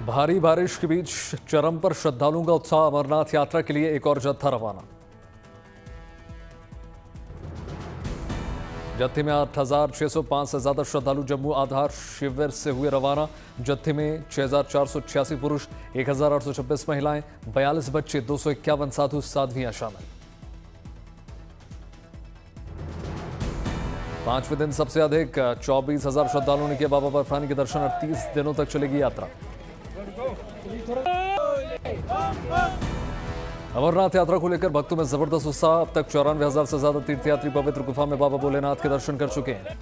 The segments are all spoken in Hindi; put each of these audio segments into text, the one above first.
भारी बारिश के बीच चरम पर श्रद्धालुओं का उत्साह। अमरनाथ यात्रा के लिए एक और जत्था रवाना। जत्थे में 8,605 से ज्यादा श्रद्धालु जम्मू आधार शिविर से हुए रवाना। जत्थे में 6,486 पुरुष, 1,826 महिलाएं, 42 बच्चे, 251 साधु साध्वियां शामिल। पांचवें दिन सबसे अधिक 24,000 श्रद्धालुओं ने किया बाबा बर्फानी के दर्शन। 38 दिनों तक चलेगी यात्रा। अमरनाथ यात्रा को लेकर भक्तों में जबरदस्त उत्साह। अब तक 94,000 से ज्यादा तीर्थयात्री पवित्र गुफा में बाबा भोलेनाथ के दर्शन कर चुके हैं।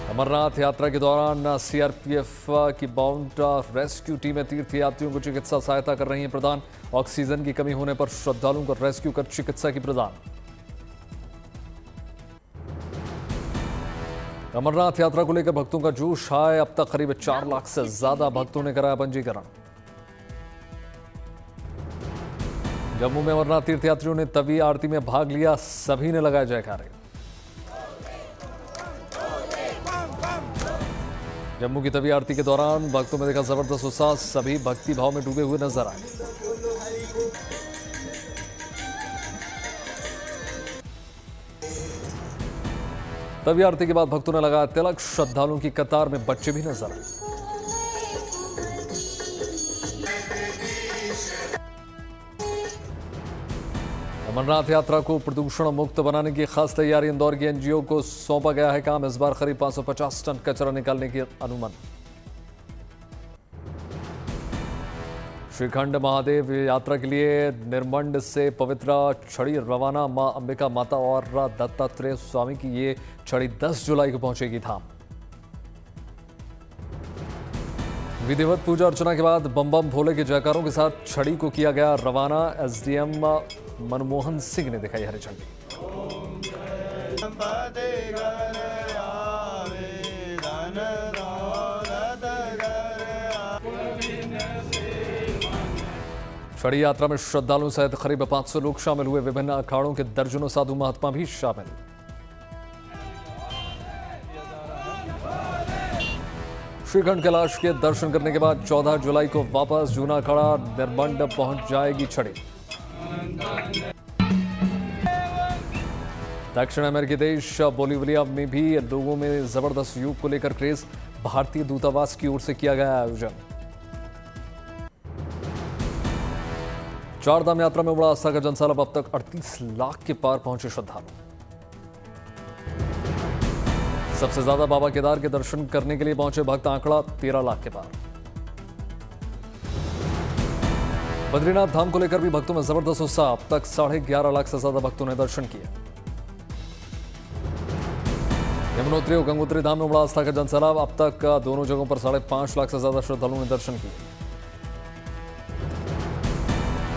अमरनाथ यात्रा के दौरान सीआरपीएफ की बाउंड रेस्क्यू टीमें तीर्थयात्रियों को चिकित्सा सहायता कर रही हैं प्रदान। ऑक्सीजन की कमी होने पर श्रद्धालुओं को रेस्क्यू कर चिकित्सा की प्रदान। अमरनाथ यात्रा को लेकर भक्तों का जोश है। अब तक करीब 4 लाख से ज्यादा भक्तों ने कराया पंजीकरण। जम्मू में अमरनाथ तीर्थयात्रियों ने तवी आरती में भाग लिया। सभी ने लगाए जयकारे। जम्मू की तवी आरती के दौरान भक्तों में देखा जबरदस्त उत्साह। सभी भक्ति भाव में डूबे हुए नजर आए। तभी आरती के बाद भक्तों ने लगाया तिलक। श्रद्धालुओं की कतार में बच्चे भी नजर आए। अमरनाथ यात्रा को प्रदूषण मुक्त बनाने की खास तैयारी। इंदौर की एनजीओ को सौंपा गया है काम। इस बार करीब 550 टन कचरा निकालने की अनुमति। श्रीखंड महादेव यात्रा के लिए निर्मंड से पवित्र छड़ी रवाना। मां अंबिका माता और दत्तात्रेय स्वामी की ये छड़ी 10 जुलाई को पहुंचेगी धाम। विधिवत पूजा अर्चना के बाद बम बम भोले के जयकारों के साथ छड़ी को किया गया रवाना। एसडीएम मनमोहन सिंह ने दिखाई हरी झंडी। छड़ी यात्रा में श्रद्धालुओं सहित करीब 500 लोग शामिल हुए। विभिन्न अखाड़ों के दर्जनों साधु महात्मा भी शामिल। श्रीखंड कैलाश के दर्शन करने के बाद 14 जुलाई को वापस जूना अखाड़ा निर्मंड पहुंच जाएगी छड़ी। दक्षिण अमेरिकी देश बोलिविया में भी लोगों में जबरदस्त योग को लेकर क्रेज। भारतीय दूतावास की ओर से किया गया आयोजन। चारधाम यात्रा में उमड़ा आस्था का जनसैलाब। अब तक 38 लाख के पार पहुंचे श्रद्धालु। सबसे ज्यादा बाबा केदार के दर्शन करने के लिए पहुंचे भक्त। आंकड़ा 13 लाख के पार। बद्रीनाथ धाम को लेकर भी भक्तों में जबरदस्त उत्साह। अब तक 11.5 लाख से ज्यादा भक्तों ने दर्शन किए। यमुनोत्री और गंगोत्री धाम में उमड़ा आस्था का जनसैलाब। अब तक दोनों जगहों पर 5.5 लाख से ज्यादा श्रद्धालुओं ने दर्शन किए।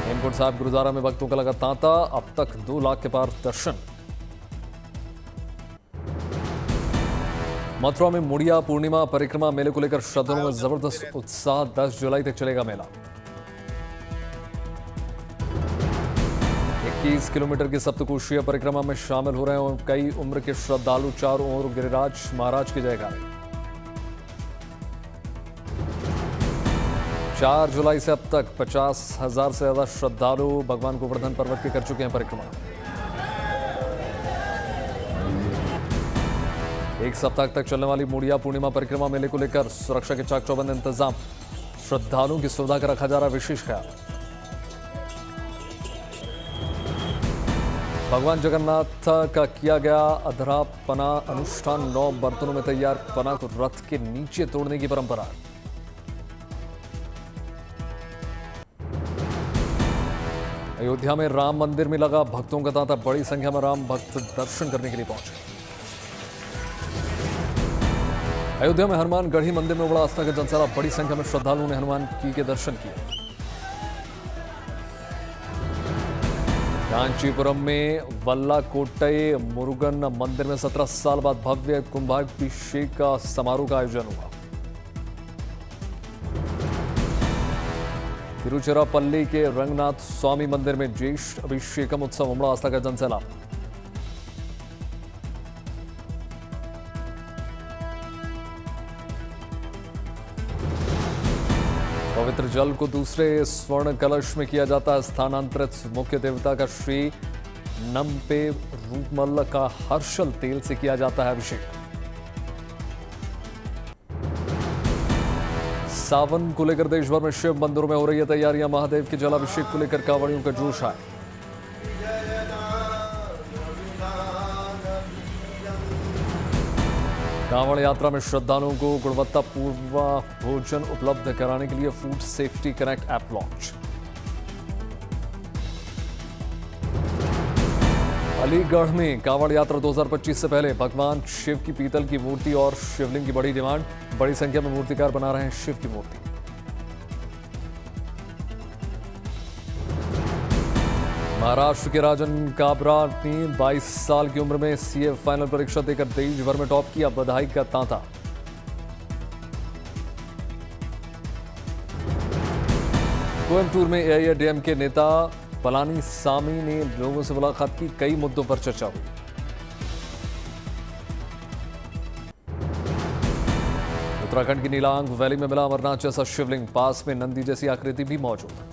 हेमकुंड साहिब गुरुद्वारा में भक्तों का लगा तांता। अब तक 2 लाख के पार दर्शन। मथुरा में मुड़िया पूर्णिमा परिक्रमा मेले को लेकर श्रद्धालुओं में जबरदस्त उत्साह। 10 जुलाई तक चलेगा मेला। 21 किलोमीटर की सप्तकोशीय परिक्रमा में शामिल हो रहे हैं कई उम्र के श्रद्धालु। चारों ओर गिरिराज महाराज की जयकारे। 4 जुलाई से अब तक 50,000 से ज्यादा श्रद्धालु भगवान गोवर्धन पर्वत की कर चुके हैं परिक्रमा। एक सप्ताह तक चलने वाली मुड़िया पूर्णिमा परिक्रमा मेले को लेकर सुरक्षा के चाक चौबंद इंतजाम। श्रद्धालुओं की सुविधा का रखा जा रहा विशेष ख्याल। भगवान जगन्नाथ का किया गया अधरापना अनुष्ठान। 9 बर्तनों में तैयार पना को रथ के नीचे तोड़ने की परंपरा। अयोध्या में राम मंदिर में लगा भक्तों का तांता। बड़ी संख्या में राम भक्त दर्शन करने के लिए पहुंचे। अयोध्या में हनुमान गढ़ी मंदिर में उमड़ा आस्था का जनसैलाब। बड़ी संख्या में श्रद्धालुओं ने हनुमान जी के दर्शन किए। कांचीपुरम में वल्लाकोट्टई मुरुगन मंदिर में 17 साल बाद भव्य कुंभाभिषेक समारोह का आयोजन हुआ। तिरुचिरापल्ली के रंगनाथ स्वामी मंदिर में ज्येष्ठ अभिषेकम उत्सव। उमड़ा आस्था का जनसैलाब। पवित्र जल को दूसरे स्वर्ण कलश में किया जाता है स्थानांतरित। मुख्य देवता का श्री नमपे रूपमल्ल का हर्षल तेल से किया जाता है अभिषेक। सावन को लेकर देश भर में शिव मंदिरों में हो रही है तैयारियां। महादेव के जलाभिषेक को लेकर कांवड़ियों का जोश है। कांवड़ यात्रा में श्रद्धालुओं को गुणवत्तापूर्ण भोजन उपलब्ध कराने के लिए food safety connect app launch. Aligarh में कांवड़ यात्रा 2025 से पहले भगवान शिव की पीतल की मूर्ति और शिवलिंग की बड़ी डिमांड। बड़ी संख्या में मूर्तिकार बना रहे हैं शिव की मूर्ति। महाराष्ट्र के राजन काबरा ने 22 साल की उम्र में सीए फाइनल परीक्षा देकर देश भर में टॉप किया। बधाई का तांता। कोयम्बटूर में एआईएडीएम के नेता पलानी सामी ने लोगों से मुलाकात की। कई मुद्दों पर चर्चा हुई। उत्तराखंड की नीलांग वैली में मिला अमरनाथ जैसा शिवलिंग। पास में नंदी जैसी आकृति भी मौजूद।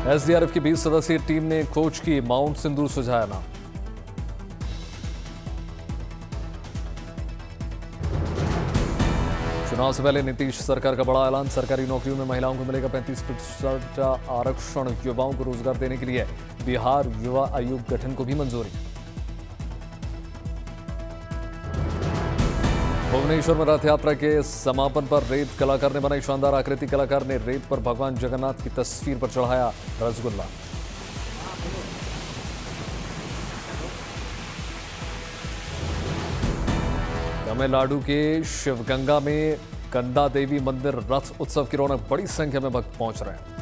एसडीआरएफ की 20 सदस्यीय टीम ने खोज की। माउंट सिंदूर सुझाया नाम। चुनाव से पहले नीतीश सरकार का बड़ा ऐलान। सरकारी नौकरियों में महिलाओं को मिलेगा 35% आरक्षण। युवाओं को रोजगार देने के लिए बिहार युवा आयोग गठन को भी मंजूरी। भुवनेश्वर में रथ यात्रा के समापन पर रेत कलाकार ने बनाई शानदार आकृति। कलाकार ने रेत पर भगवान जगन्नाथ की तस्वीर पर चढ़ाया रसगुल्ला। तमिलनाडु के शिवगंगा में कंदा देवी मंदिर रथ उत्सव की रौनक। बड़ी संख्या में भक्त पहुंच रहे हैं।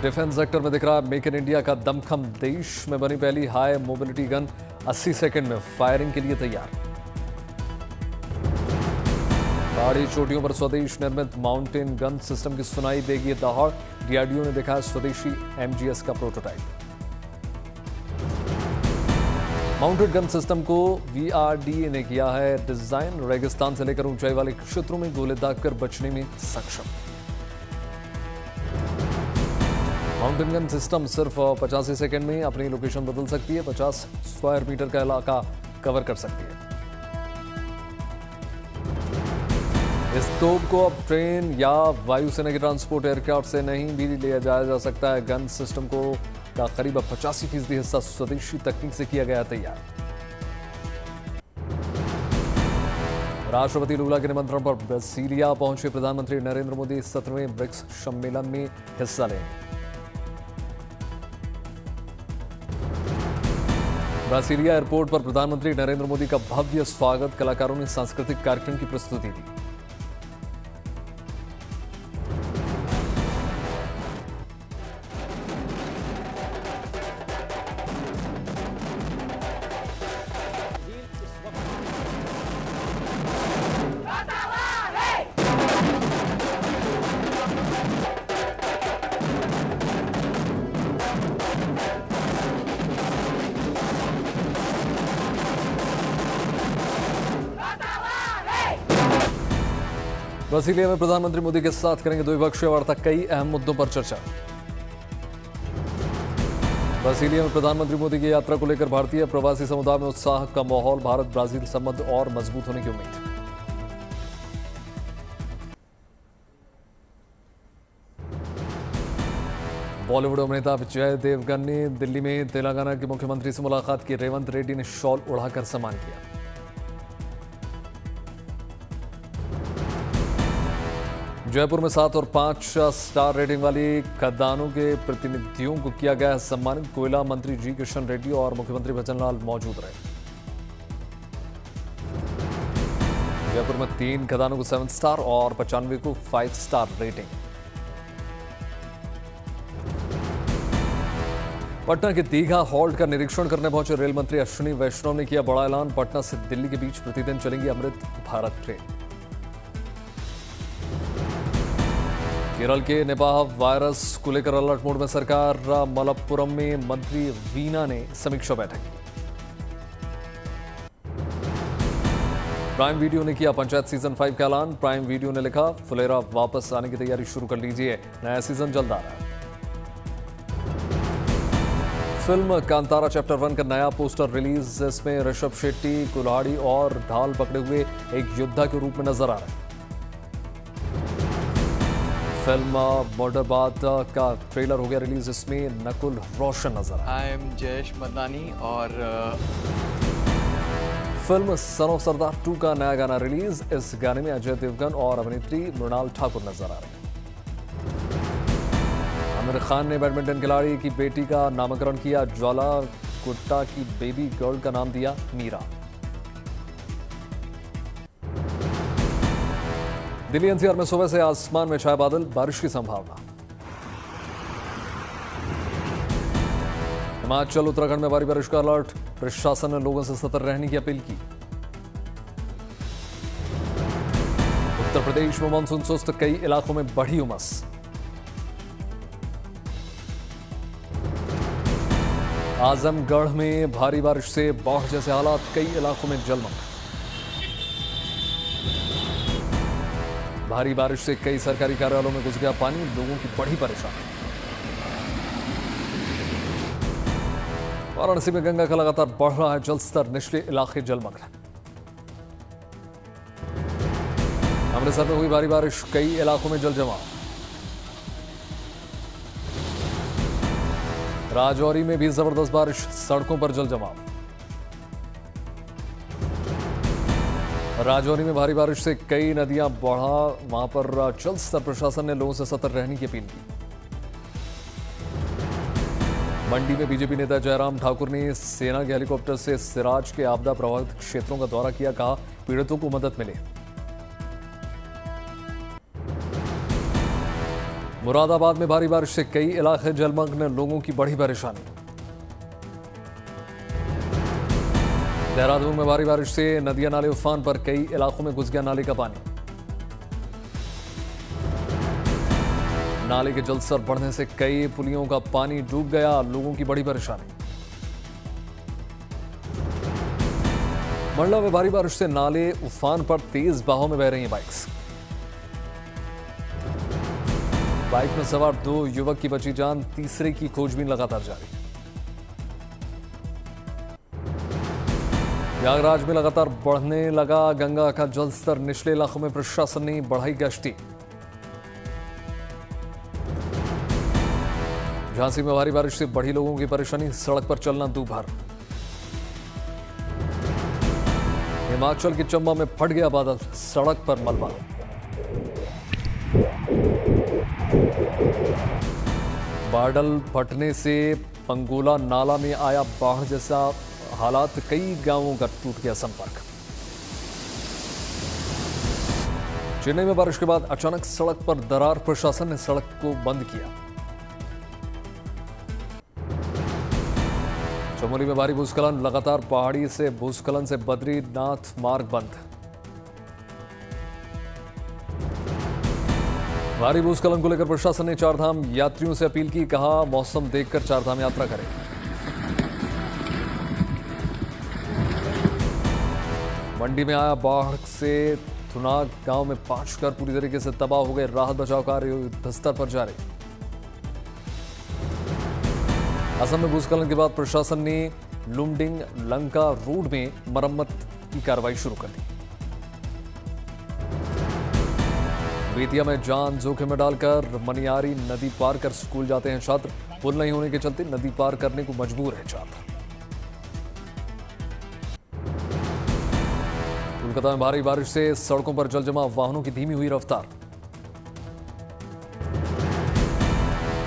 डिफेंस सेक्टर में दिख रहा है मेक इन इंडिया का दमखम। देश में बनी पहली हाई मोबिलिटी गन 80 सेकंड में फायरिंग के लिए तैयार। पहाड़ी चोटियों पर स्वदेश निर्मित माउंटेन गन सिस्टम की सुनाई देगी दहाड़। डीआरडीओ ने दिखाया स्वदेशी एमजीएस का प्रोटोटाइप। माउंटेड गन सिस्टम को वीआरडीए ने किया है डिजाइन। रेगिस्तान से लेकर ऊंचाई वाले क्षेत्रों में गोले दागकर बचने में सक्षम। माउंटेन गन सिस्टम सिर्फ 85 सेकंड में अपनी लोकेशन बदल सकती है। 50 स्क्वायर मीटर का इलाका कवर कर सकती है। इस तोप को अब ट्रेन या वायुसेना के ट्रांसपोर्ट एयरक्राफ्ट से नहीं भी लिया जाया जा सकता है। गन सिस्टम को का करीब 85% हिस्सा स्वदेशी तकनीक से किया गया तैयार। राष्ट्रपति लूला के निमंत्रण पर ब्राजीलिया पहुंचे प्रधानमंत्री नरेंद्र मोदी 17वें ब्रिक्स सम्मेलन में हिस्सा लेंगे। ब्राजीलिया एयरपोर्ट पर प्रधानमंत्री नरेंद्र मोदी का भव्य स्वागत। कलाकारों ने सांस्कृतिक कार्यक्रम की प्रस्तुति दी। ब्राजीलिया में प्रधानमंत्री मोदी के साथ करेंगे द्विपक्षीय वार्ता। कई अहम मुद्दों पर चर्चा। ब्राजीलिया में प्रधानमंत्री मोदी की यात्रा को लेकर भारतीय प्रवासी समुदाय में उत्साह का माहौल। भारत ब्राजील संबंध और मजबूत होने की उम्मीद। बॉलीवुड अभिनेता विजय देवगन ने दिल्ली में तेलंगाना के मुख्यमंत्री से मुलाकात की। रेवंत रेड्डी ने शॉल उड़ाकर सम्मान किया। जयपुर में 7 और 5 स्टार रेटिंग वाली खदानों के प्रतिनिधियों को किया गया सम्मानित। कोयला मंत्री जी किशन रेड्डी और मुख्यमंत्री भजनलाल मौजूद रहे। जयपुर में 3 खदानों को 7 स्टार और 95 को 5 स्टार रेटिंग। पटना के दीघा हॉल्ट का निरीक्षण करने पहुंचे रेल मंत्री अश्विनी वैष्णव ने किया बड़ा ऐलान। पटना से दिल्ली के बीच प्रतिदिन चलेंगी अमृत भारत ट्रेन। केरल के निपाह वायरस को लेकर अलर्ट मोड में सरकार। मलप्पुरम में मंत्री वीना ने समीक्षा बैठक की। प्राइम वीडियो ने किया पंचायत सीजन 5 का ऐलान। प्राइम वीडियो ने लिखा, फुलेरा वापस आने की तैयारी शुरू कर लीजिए, नया सीजन जल्द आ रहा है। फिल्म कांतारा चैप्टर 1 का नया पोस्टर रिलीज। इसमें ऋषभ शेट्टी कुल्हाड़ी और ढाल पकड़े हुए एक योद्धा के रूप में नजर आ रहे हैं। फिल्म बॉर्डर बाद का ट्रेलर हो गया रिलीज। इसमें नकुल रोशन नजर आए। आई एम जयेश मदनानी और फिल्म सन ऑफ सरदार 2 का नया गाना रिलीज। इस गाने में अजय देवगन और अभिनेत्री मृणाल ठाकुर नजर आ रहे हैं। आमिर खान ने बैडमिंटन खिलाड़ी की बेटी का नामकरण किया। ज्वाला गुट्टा की बेबी गर्ल का नाम दिया मीरा। दिल्ली एनसीआर में सुबह से आसमान में छाए बादल, बारिश की संभावना। हिमाचल उत्तराखंड में भारी बारिश का अलर्ट। प्रशासन ने लोगों से सतर्क रहने की अपील की। उत्तर प्रदेश में मानसून सुस्त, कई इलाकों में बढ़ी उमस। आजमगढ़ में भारी बारिश से बाढ़ जैसे हालात, कई इलाकों में जलमग्न। भारी बारिश से कई सरकारी कार्यालयों में घुस गया पानी, लोगों की बढ़ी परेशानी। वाराणसी में गंगा का लगातार बढ़ रहा है जलस्तर, निचले इलाके जलमग्न। अमृतसर में हुई भारी बारिश, कई इलाकों में जल जमाव। राजौरी में भी जबरदस्त बारिश, सड़कों पर जल जमाव। राजौरी में भारी बारिश से कई नदियां बढ़ा, वहां पर जल स्तर। प्रशासन ने लोगों से सतर्क रहने की अपील की। मंडी में बीजेपी नेता जयराम ठाकुर ने सेना के हेलीकॉप्टर से सिराज के आपदा प्रभावित क्षेत्रों का दौरा किया। कहा, पीड़ितों को मदद मिले। मुरादाबाद में भारी बारिश से कई इलाके जलमग्न, लोगों की बढ़ी परेशानी। देहरादून में भारी बारिश से नदियां नाले उफान पर, कई इलाकों में घुस गया नाले का पानी। नाले के जलस्तर बढ़ने से कई पुलियों का पानी डूब गया, लोगों की बड़ी परेशानी। मंडला में भारी बारिश से नाले उफान पर, तेज बहाव में बह रही हैं बाइक्स। बाइक में सवार 2 युवक की बची जान, तीसरे की खोजबीन लगातार जारी। प्रयागराज में लगातार बढ़ने लगा गंगा का जलस्तर, निचले इलाकों में प्रशासन ने बढ़ाई गश्ती। झांसी में भारी बारिश से बढ़ी लोगों की परेशानी, सड़क पर चलना दूभर। हिमाचल के चंबा में फट गया बादल, सड़क पर मलबा। बादल फटने से पंगोला नाला में आया बाढ़ जैसा हालात, कई गांवों का टूट गया संपर्क। चेन्नई में बारिश के बाद अचानक सड़क पर दरार, प्रशासन ने सड़क को बंद किया। चमोली में भारी भूस्खलन, लगातार पहाड़ी से भूस्खलन से बद्रीनाथ मार्ग बंद। भारी भूस्खलन को लेकर प्रशासन ने चारधाम यात्रियों से अपील की। कहा, मौसम देखकर चारधाम यात्रा करें। मंडी में आया बाढ़ से थुनाग गांव में 5 घर पूरी तरीके से तबाह हो गए। राहत बचाव कार्य युद्धस्तर पर जारी। असम में भूस्खलन के बाद प्रशासन ने लुमडिंग लंका रोड में मरम्मत की कार्रवाई शुरू कर दी। बेतिया में जान जोखिम में डालकर मनियारी नदी पार कर स्कूल जाते हैं छात्र। पुल नहीं होने के चलते नदी पार करने को मजबूर है छात्र। कोलकाता में भारी बारिश से सड़कों पर जल जमाव, वाहनों की धीमी हुई रफ्तार।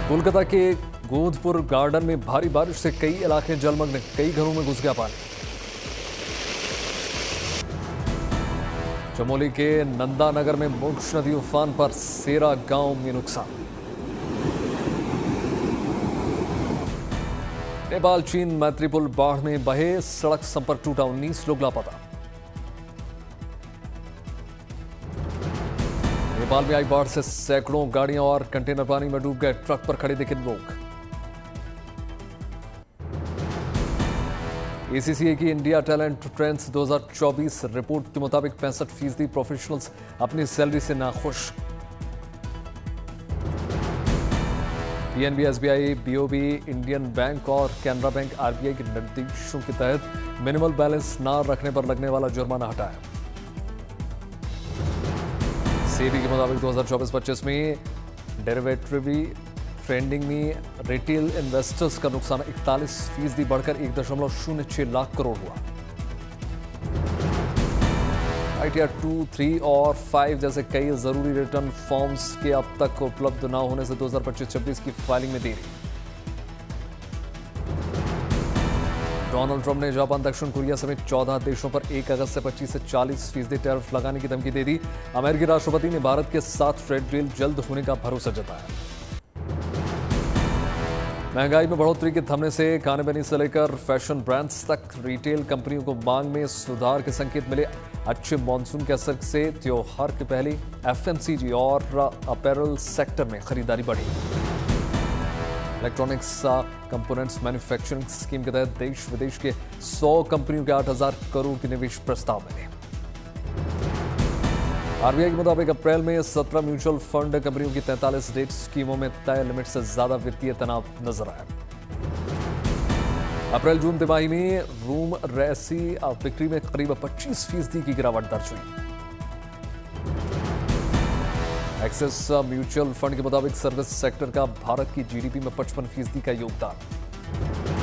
कोलकाता के गोंदपुर गार्डन में भारी बारिश से कई इलाके जलमग्न, कई घरों में घुस गया पानी। चमोली के नंदानगर में मोक्ष नदी उफान पर, सेरा गांव में नुकसान। नेपाल चीन मैत्री पुल बाढ़ में बहे, सड़क संपर्क टूटा, 19 लोग लापता। नेपाल में आई बाढ़ से सैकड़ों गाड़ियां और कंटेनर पानी में डूब गए, ट्रक पर खड़े दिखे लोग। एसीसीए की इंडिया टैलेंट ट्रेंड्स 2024 रिपोर्ट के मुताबिक 65% प्रोफेशनल्स अपनी सैलरी से नाखुश। PNB, SBI, BOB, Indian bank और कैनरा बैंक आरबीआई के निर्देशों के तहत मिनिमल बैलेंस न रखने पर लगने वाला जुर्माना हटाया। सेबी के मुताबिक 2024-25 में डेरिवेटिव ट्रेडिंग में रिटेल इन्वेस्टर्स का नुकसान 41% बढ़कर 1.06 लाख करोड़ हुआ। ITR 2, 3 और 5 जैसे कई जरूरी रिटर्न फॉर्म्स के अब तक उपलब्ध न होने से 2025-26 की फाइलिंग में देरी। डोनाल्ड ट्रंप ने जापान, दक्षिण कोरिया समेत 14 देशों पर 1 अगस्त से 25 से 40% टैरिफ लगाने की धमकी दे दी। अमेरिकी राष्ट्रपति ने भारत के साथ ट्रेड डील जल्द होने का भरोसा जताया। महंगाई में बढ़ोतरी के थमने से खाने पीने से लेकर फैशन ब्रांड्स तक रिटेल कंपनियों को मांग में सुधार के संकेत मिले। अच्छे मॉनसून के असर से त्योहार के पहले एफएमसीजी और अपैरल सेक्टर में खरीदारी बढ़ी। इलेक्ट्रॉनिक्स कंपोनेंट्स मैन्युफैक्चरिंग स्कीम के तहत देश विदेश के 100 कंपनियों के 8,000 करोड़ के निवेश प्रस्ताव मिले। आरबीआई के मुताबिक अप्रैल में 17 म्यूचुअल फंड कंपनियों की 43 डेट स्कीमों में तय लिमिट से ज्यादा वित्तीय तनाव नजर आया। अप्रैल जून तिमाही में रूम रेसी बिक्री में करीब 25% की गिरावट दर्ज हुई। एक्सिस म्यूचुअल फंड के मुताबिक सर्विस सेक्टर का भारत की जीडीपी में 55% का योगदान।